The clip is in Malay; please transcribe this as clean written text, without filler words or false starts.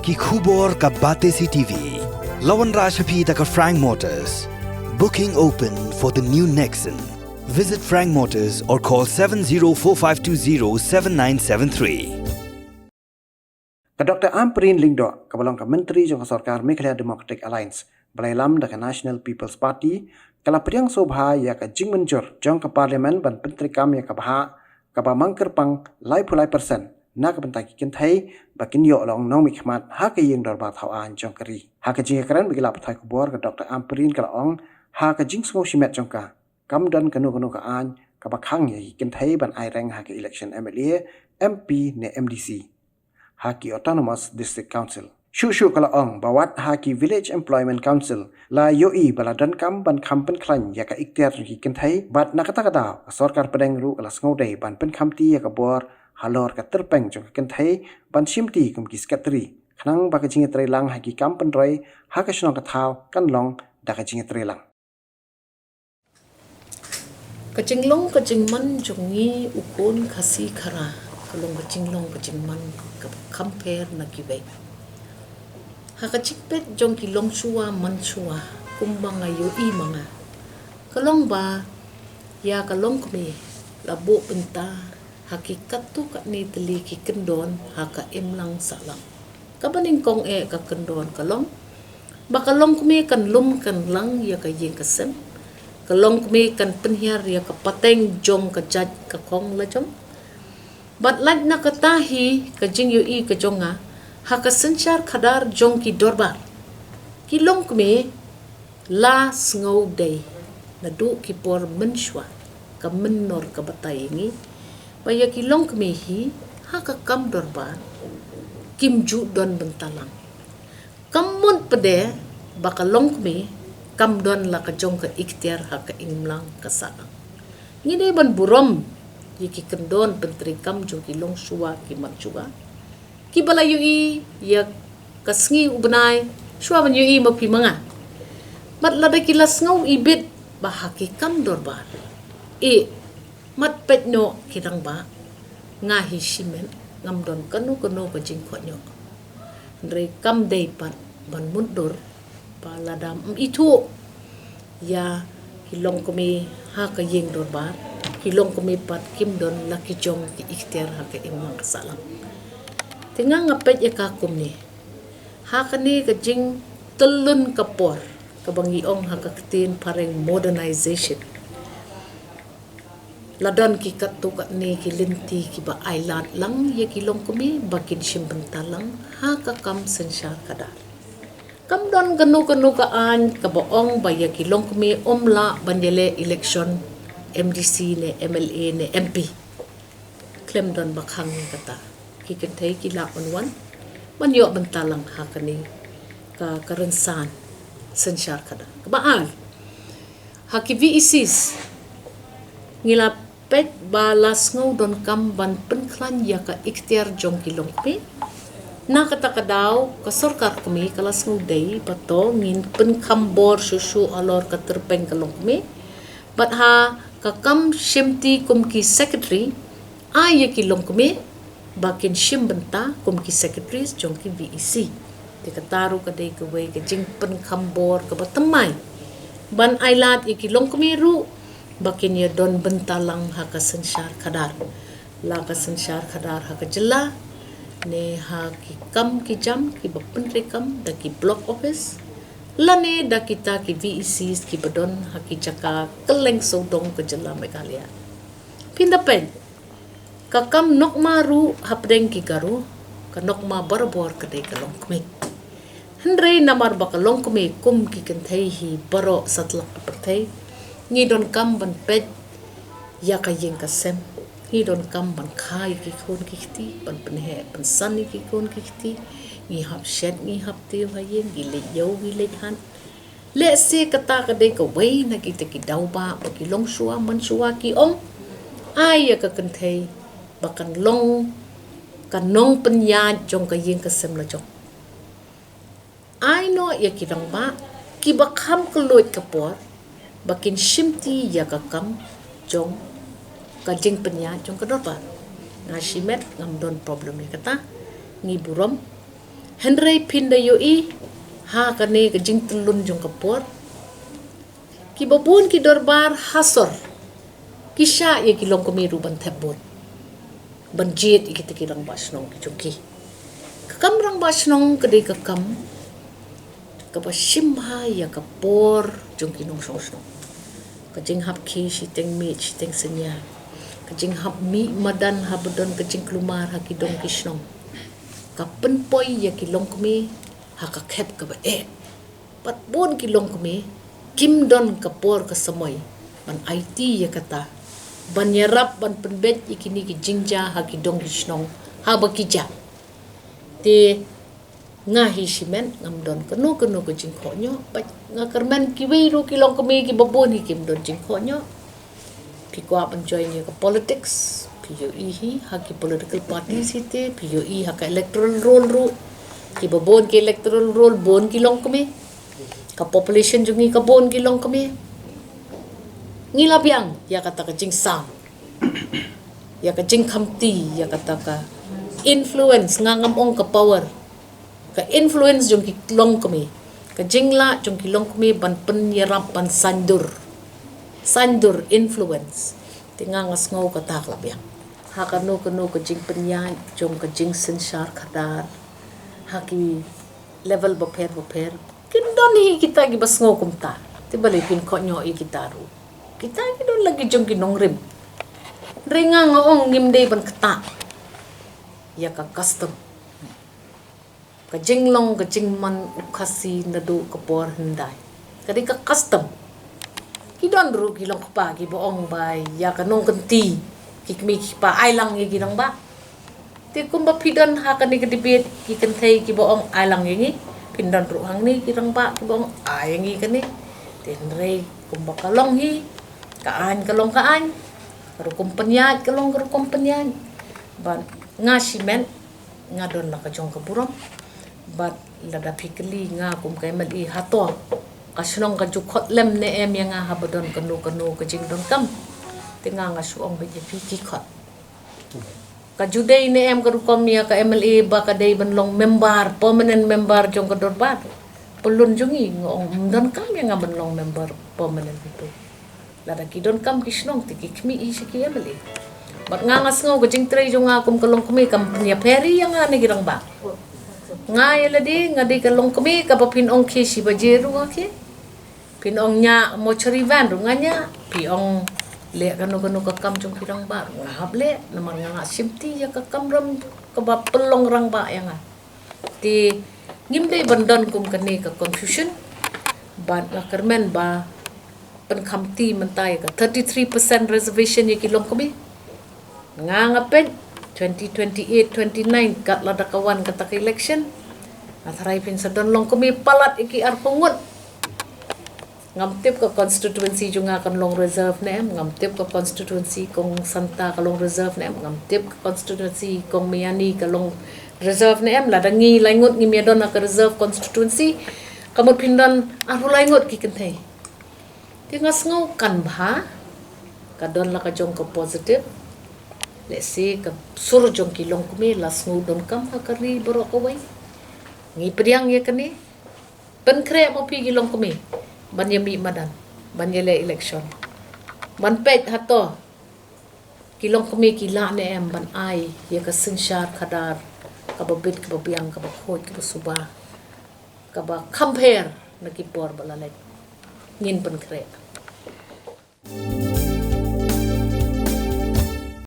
ki khubor ka bate CTV. Lawan Rajhapi taka Frank Motors. Booking open for the new Nexon. Visit Frank Motors or call 7045207973. Ka Dr. Amperin Lingdo, kabalong ka Menteri Jong Sarkar Meghalaya Democratic Alliance, balai lam da ka National People's Party, kala priang sobha ya ka jing menjur jong ka parlimen ban Menteri kam ya ka baha, ka ba mangker pang lai pulai persen, na ka bentai kikin thai, bakin yo long nong mikmat ha ka ying dorba thawaan jong kari. Ha ka jing keren bagi lapat thai kubor ka Dr. Amperin kala ong, ha ka jing sengo shimet jong ka, kam dan kanu ka an, ka bakhang ya kikin thai ban ai reng ha ka election MLA, MP ne MDC. Haki Autonomous District Council. Shushu kalaong bawat Haki Village Employment Council la yoi baladan kam ban kampen klan ya ka ikhtiar ki kenthai bat nakata sorkar pedeng ru kala sngodai ban pen kamti ya ka bor halor ka terpeng jong kenthai ban simti kum ki skatri khnang ba ka jinge trelang haki kampen roi ha ka snong ka thau kan long da ka jinge trelang kajinglong kajingman jongi ukon khasi khara kalong kajinglong kajingman compare na kibe hakachikpet jong kilong suwa mansuwa kumbang ayo i mga kalong ba ya kalong kami labo penta hakikat tu kat ni teli ki kendon haka imlang salang kabaning kong ka kendon kalong ba kalong kami kan lum kan lang ya ka yeng kasem kalong kami kan penhiar ya ka pateng jong ka jaj ka kong la jong bat lad na katahi ka jing yu i ka jonga ha ka sanchar khadar jong ki dorbar kilong kme la sngo day na du ki por menshwa ka menor ka batay ngi baya kilong kme hi ha ka kam dorbar kim ju don bentalang kamun pede bakalong kme kam don la ka jong ka ikhtiar ha ka imlang ka saang ngide ban burom yiki kendon pentri kam jo ki long suwa ki mat suwa ki balayu i ya kasngi ubnai suwa ban yu i mo pi manga mat lada ki las ngau ibit bahaki kam dorbar e mat pet no kirang ba nga hi simen ngam don kanu kanu ka jing kho nyo re kam dei pat ban mundur pa ladam itu ya kilong kumi ha ka yeng dorbar kilong kumipat kim don laki jong ki ikhtiar ha ka imang kasalam tinga ngapet ya kakum ni ha kani ka jing telun kapor kabangiong ha ka tin pareng modernization ladan ki katukat ni ki linti ki ba island lang ya kilong kumi bakin simbentalang ha ka kam sensyar kadar kam don kanu kaan kaboong ba ya kilong kumi omla banjele election MDC ne MLA ne MP klem don bakhang kata kikin thai kila onwan man yo bentalang hakani ka karensan sensyar kada kabaan haki VECs ngila pet balas ngau don kam ban penklan ya ka ikhtiar jong kilong pe na kata kadaw ka sarkar kami kalas ngau dei pato ngin penkam bor susu alor ka terpeng kalong kami bat ha kakam shimti kumki secretary ay kilong kumi bakin shimbenta kumki secretary jongki VEC dikataru kadai kawai ka jingpen kambor ka batamay ban ailat kilong kumi ru bakin ya don bentalang haka sensyar kadar la ka sensyar kadar haka jela ne ha ki kam ki jam ki bapentre kam da ki block office lane da kita ki VECs ki badon haki jaka keleng sodong ke jela Meghalaya pindapen kakam nokma ru hapdeng ki garu ka nokma barbor kadai kalong kmi hendrei namar bakalong kmi kum ki kenthai hi baro satlak perthai ngidon kam ban pet ya ka yeng kasem ngidon kam ban khai ki khon ki khti ban penhe ban san ki khon ki khti ngi hap shet ngi hap tiu hayen gi le yo gi le han le se kata ka de ka wei na ki te ki dau ba ki long suwa man suwa ki om ai ka kan thei bakan long kan nong penya jong ka yeng ka sem la jong ai no ya ki dang ba ki bakham ka loit ka por bakin shimti ya ka kam jong ka jing penya jong ka dor ba na shimet ngam don problem ni kata ngi burom Henry pinda yoi ha kane ke jing telun jong kapor ki babun ki dorbar hasor kisha ye ki long kami ruban thebot banjit ikit ki rang basnong ki joki kakam rang basnong kede kakam kabasimha ya kapor jong ki nong song kajing hap ki siteng mi siteng senya kajing hap mi madan habdon kajing klumar hakidong kisnong kapen poi ya ki long kami ha ka khep ka ba pat bon ki long kami kim don kapor ka samoy ban IT ya kata ban yarap ban penbet ikini ki jingja ha ki dong kisnong ha ba ki ja te nga hi simen ngam don kanu ko jing khonyo pa nga karman ki weiru ki long kami ki babon hi kim don jing khonyo pi ko ban join ni ka politics PUE hi ha ki political parties ite PUE ha ka electoral roll ru ki babon ki electoral roll bon ki long kami ka population jungi ka bon ki long kami ngila biang ya kata ka jing sam ya ka jing khamti ya kata ka influence ngangam ong ka power ka influence jong ki long kami ka jingla jong ki long kami ban penyerap ban sandur influence tingangas ngau ka tak labiang ha kanu ka jing penyai jong ka jing sensar khadar ha ki level boper kindon hi kita gi bas ngau kumta ti balik pin ko nyo i kita ru kita gi don lagi jong ki nong rim ringa ngong ngim dei ban kata ya ka custom ka jinglong ka jingman ukasi nadu kapor hendai kadi ka custom kidon ru kilong pa ki boong bai ya ka nong kenti kikmi pa ailang ye ginang ba ti kumba pidon ha ka ni kadibit ki kenthei ki boong ailang ye pindon ru hang ni kirang ba ki boong ayang ye kani tin re kumba kalong hi kaan kalong kaan ru kumpanyat kalong ru kumpanyat ban ngasimen ngadon la ka jong ka burom bat lada pikeli nga kum kay mali hato kasnong ka jukot lem ne em yang nga habadon kanu ka jing don kam tinga nga suong be piki khot ka judai ne em ka rukom ya ka MLA ba ka day banlong member permanent member jong ka dorbat pelun jungi ngong don kam yang nga banlong member permanent itu lada ki don kam kisnong tiki kmi i siki MLA bat nga ngas ngau ka jing tre jong nga kum kalong kumi kam nya peri yang nga ne girang ba nga yaladi nga di kalong kami kapapin ong ki si bajeru ke pinong nya mochari van nga nya piong le kanu ka kam jong pirang ba nga hable naman nga simti ya ka kamram ka ba pelong rang ba yang ti ngimde bandon kum kani ka confusion ban la kermen ba pen khamti mentai ka 33% reservation ye kilong kami nga ngapen 2028-29 kat lada kawan kata ke election atharai pin sadon long kami palat iki arpungut ngamtip ka constituency junga kan long reserve ne ngamtip ka constituency kong santa ka long reserve ne ngamtip ka constituency kong miani ka long reserve ne lada ngi laingut ngi miadon ka reserve constituency kamot pindon aru laingut ki kenthei tingas ngau kan bha kadon la ka jong ka positive let's say ka sur jong ki long kumi las ngudon kam hakari boro ko wai ngi priang ye kani pen kre mo pi gi long kumi ban ye mi madan ban ye le election ban pet hato ki long kumi ki la ne em ban ai ye ka sinshar khadar ka babit ka babiang ka ba khoj ka suba ka ba compare na ki por bala le ngin pen kre